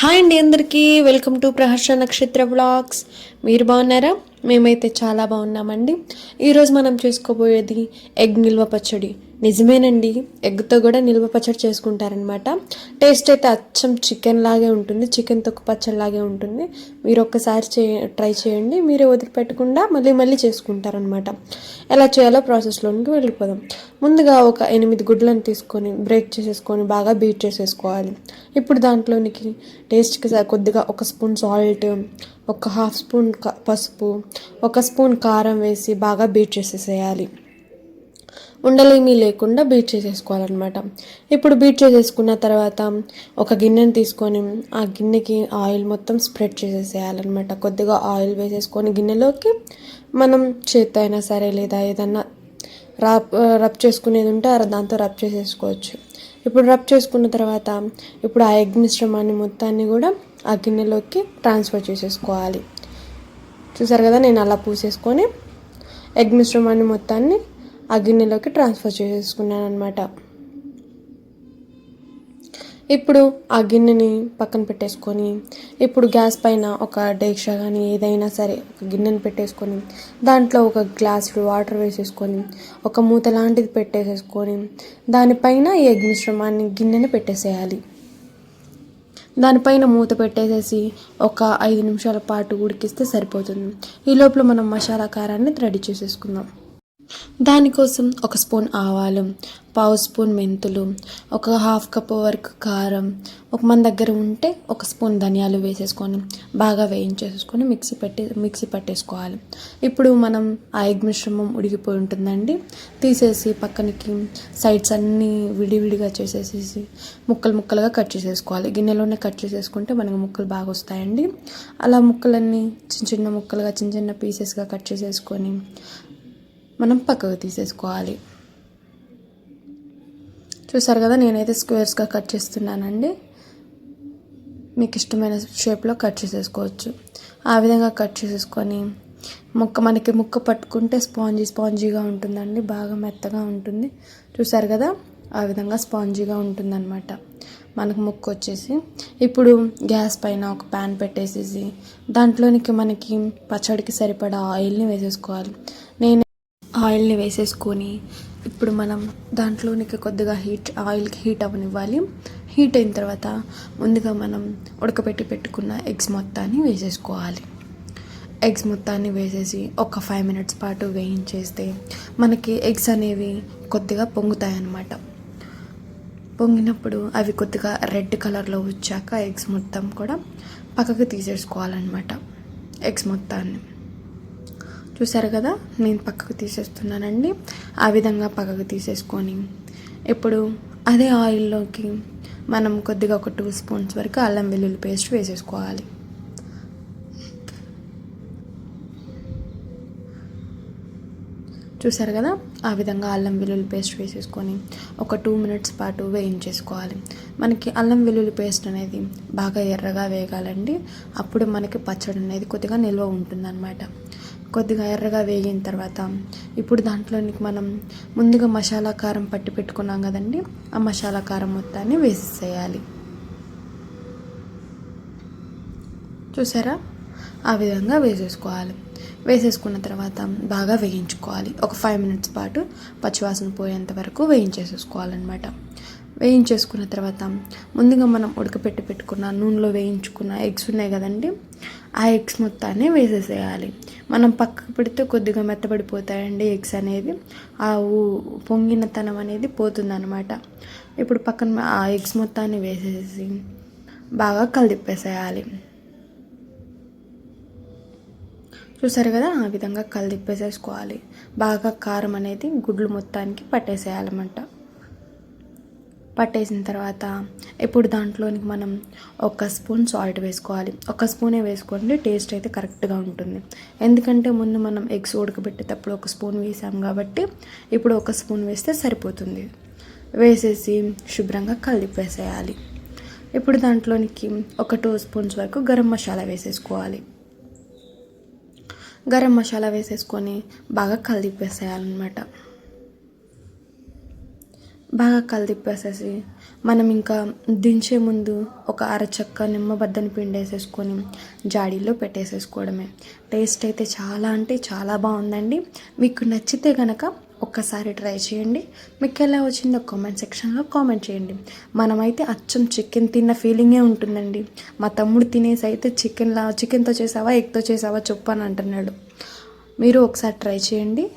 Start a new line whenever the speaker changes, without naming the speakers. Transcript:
Hi అండి అందరికీ welcome to Praharsha నక్షత్ర బ్లాగ్స్. మీరు బాగున్నారా? మేమైతే చాలా బాగున్నామండి. ఈరోజు మనం చేసుకోబోయేది ఎగ్ నిల్వ పచ్చడి. నిజమేనండి, ఎగ్తో కూడా నిల్వ పచ్చడి చేసుకుంటారనమాట. టేస్ట్ అయితే అచ్చం చికెన్ లాగే ఉంటుంది, చికెన్ తొక్కు పచ్చడి లాగే ఉంటుంది. మీరు ఒక్కసారి ట్రై చేయండి, మీరే వదిలిపెట్టకుండా మళ్ళీ మళ్ళీ చేసుకుంటారనమాట. ఎలా చేయాలో ప్రాసెస్లోనికి వెళ్ళిపోదాం. ముందుగా ఒక 8 గుడ్లను తీసుకొని బ్రేక్ చేసేసుకొని బాగా బీట్ చేసేసుకోవాలి. ఇప్పుడు దాంట్లోనికి టేస్ట్కి కొద్దిగా ఒక స్పూన్ సాల్ట్, ఒక హాఫ్ స్పూన్ పసుపు, ఒక స్పూన్ కారం వేసి బాగా బీట్ చేసేసేయాలి. ఉండలేమీ లేకుండా బీట్ చేసేసుకోవాలన్నమాట. ఇప్పుడు బీట్ చేసేసుకున్న తర్వాత ఒక గిన్నెని తీసుకొని ఆ గిన్నెకి ఆయిల్ మొత్తం స్ప్రెడ్ చేసేసేయాలన్నమాట. కొద్దిగా ఆయిల్ వేసేసుకొని గిన్నెలోకి మనం చేత్తో అయినా సరే లేదా ఏదన్నా రబ్ చేసుకునేది ఉంటే దాంతో రబ్ చేసేసుకోవచ్చు. ఇప్పుడు రబ్ చేసుకున్న తర్వాత ఇప్పుడు ఆ ఎగ్ మిశ్రమాన్ని మొత్తాన్ని కూడా ఆ గిన్నెలోకి ట్రాన్స్ఫర్ చేసేసుకోవాలి. చూసారు కదా, నేను అలా పూసేసుకొని ఎగ్ మిశ్రమాన్ని మొత్తాన్ని ఆ గిన్నెలోకి ట్రాన్స్ఫర్ చేసేసుకున్నాను అనమాట. ఇప్పుడు ఆ గిన్నెని పక్కన పెట్టేసుకొని ఇప్పుడు గ్యాస్ పైన ఒక డేక్షా కానీ ఏదైనా సరే ఒక గిన్నెని పెట్టేసుకొని దాంట్లో ఒక గ్లాసుడు వాటర్ వేసేసుకొని ఒక మూత లాంటిది పెట్టేసేసుకొని దానిపైన ఈ ఎగ్ మిశ్రమాన్ని గిన్నెని పెట్టేసేయాలి. దానిపైన మూత పెట్టేసేసి ఒక 5 నిమిషాల పాటు ఉడికిస్తే సరిపోతుంది. ఈ లోపల మనం మసాలా కారాన్ని రెడీ చేసేసుకుందాం. దానికోసం ఒక స్పూన్ ఆవాలు, పావు స్పూన్ మెంతులు, ఒక హాఫ్ కప్ వరకు కారం, మన దగ్గర ఉంటే ఒక స్పూన్ ధనియాలు వేసేసుకొని బాగా వేయించేసుకొని మిక్సీ పట్టేసుకోవాలి. ఇప్పుడు మనం ఆ ఎగ్ మిశ్రమం ఉడికిపోయి ఉంటుందండి, తీసేసి పక్కనకి సైడ్స్ అన్నీ విడివిడిగా చేసేసి ముక్కలుగా కట్ చేసేసుకోవాలి. గిన్నెలోనే కట్ చేసేసుకుంటే మనకు ముక్కలు బాగా వస్తాయండి. అలా ముక్కలన్నీ చిన్న ముక్కలుగా చిన్న పీసెస్గా కట్ చేసేసుకొని మనం పక్కకు తీసేసుకోవాలి. చూసారు కదా, నేనైతే స్క్వేర్స్గా కట్ చేస్తున్నానండి. మీకు ఇష్టమైన షేప్లో కట్ చేసేసుకోవచ్చు. ఆ విధంగా కట్ చేసేసుకొని మనకి ముక్క పట్టుకుంటే స్పాంజీగా ఉంటుందండి, బాగా మెత్తగా ఉంటుంది. చూసారు కదా, ఆ విధంగా స్పాంజీగా ఉంటుందన్నమాట మనకు ముక్క వచ్చేసి. ఇప్పుడు గ్యాస్ పైన ఒక ప్యాన్ పెట్టేసేసి దాంట్లోనికి మనకి పచ్చడికి సరిపడా ఆయిల్ని వేసేసుకోవాలి. నేను ఆయిల్ని వేసేసుకొని ఇప్పుడు మనం దాంట్లోనికి కొద్దిగా ఆయిల్కి హీట్ అవ్వనివ్వాలి. హీట్ అయిన తర్వాత ముందుగా మనం ఉడకబెట్టి పెట్టుకున్న ఎగ్స్ మొత్తాన్ని వేసేసుకోవాలి. ఎగ్స్ మొత్తాన్ని వేసేసి ఒక 5 మినిట్స్ పాటు వేయించేస్తే మనకి ఎగ్స్ అనేవి కొద్దిగా పొంగుతాయి అన్నమాట. పొంగినప్పుడు అవి కొద్దిగా రెడ్ కలర్లో వచ్చాక ఎగ్స్ మొత్తం కూడా పక్కకు తీసేసుకోవాలన్నమాట. ఎగ్స్ మొత్తాన్ని చూసారు కదా, నేను పక్కకు తీసేస్తున్నానండి. ఆ విధంగా పక్కకు తీసేసుకొని ఇప్పుడు అదే ఆయిల్లోకి మనం కొద్దిగా ఒక 2 స్పూన్స్ వరకు అల్లం వెల్లుల్లి పేస్ట్ వేసేసుకోవాలి. చూసారు కదా, ఆ విధంగా అల్లం వెల్లుల్లి పేస్ట్ వేసేసుకొని ఒక 2 మినిట్స్ పాటు వేయించేసుకోవాలి. మనకి అల్లం వెల్లుల్లి పేస్ట్ అనేది బాగా ఎర్రగా వేగాలండి. అప్పుడు మనకి పచ్చడి అనేది కొద్దిగా నిల్వ ఉంటుందన్నమాట. కొద్దిగా ఎర్రగా వేగిన తర్వాత ఇప్పుడు దాంట్లోనికి మనం ముందుగా మసాలా కారం పట్టి పెట్టుకున్నాం కదండి, ఆ మసాలా కారం మొత్తాన్ని వేసేసేయాలి. చూసారా, ఆ విధంగా వేసేసుకోవాలి. వేసేసుకున్న తర్వాత బాగా వేయించుకోవాలి. ఒక 5 మినిట్స్ పాటు పచ్చివాసన పోయేంత వరకు వేయించేసేసుకోవాలన్నమాట. వేయించేసుకున్న తర్వాత ముందుగా మనం ఉడకపెట్టి పెట్టుకున్న నూనెలో వేయించుకున్న ఎగ్స్ ఉన్నాయి కదండి, ఆ ఎగ్స్ మొత్తాన్ని వేసేసేయాలి. మనం పక్కకు పెడితే కొద్దిగా మెత్తబడిపోతాయండి ఎగ్స్ అనేది, ఆ పొంగినతనం అనేది పోతుందన్నమాట. ఇప్పుడు పక్కన ఆ ఎగ్స్ మొత్తాన్ని వేసేసి బాగా కలిదిప్పేసేయాలి. చూసారు కదా, ఆ విధంగా కలిదిప్పేసేసుకోవాలి. బాగా కారం అనేది గుడ్లు మొత్తానికి పట్టేసేయాలన్నమాట. పట్టేసిన తర్వాత ఇప్పుడు దాంట్లోనికి మనం ఒక స్పూన్ సాల్ట్ వేసుకోవాలి. ఒక స్పూనే వేసుకోండి, టేస్ట్ అయితే కరెక్ట్గా ఉంటుంది. ఎందుకంటే ముందు మనం ఎగ్స్ ఉడకబెట్టేటప్పుడు ఒక స్పూన్ వేసాం కాబట్టి ఇప్పుడు ఒక స్పూన్ వేస్తే సరిపోతుంది. వేసేసి శుభ్రంగా కలిపేసేయాలి. ఇప్పుడు దాంట్లోనికి ఒక 2 స్పూన్స్ వరకు గరం మసాలా వేసేసుకోవాలి. గరం మసాలా వేసేసుకొని బాగా కలిపేసేయాలన్నమాట. బాగా కలిదిప్పేసేసి మనం ఇంకా దించే ముందు ఒక అరచక్క నిమ్మబద్దని పిండేసేసుకొని జాడీలో పెట్టేసేసుకోవడమే. టేస్ట్ అయితే చాలా అంటే చాలా బాగుందండి. మీకు నచ్చితే కనుక ఒక్కసారి ట్రై చేయండి. మీకు ఎలా వచ్చిందో కామెంట్ సెక్షన్లో కామెంట్ చేయండి. మనమైతే అచ్చం చికెన్ తిన్న ఫీలింగే ఉంటుందండి. మా తమ్ముడు తినేసి అయితే చికెన్తో చేసావా ఎగ్తో చేసావా చెప్పు అని అంటున్నాడు. మీరు ఒకసారి ట్రై చేయండి.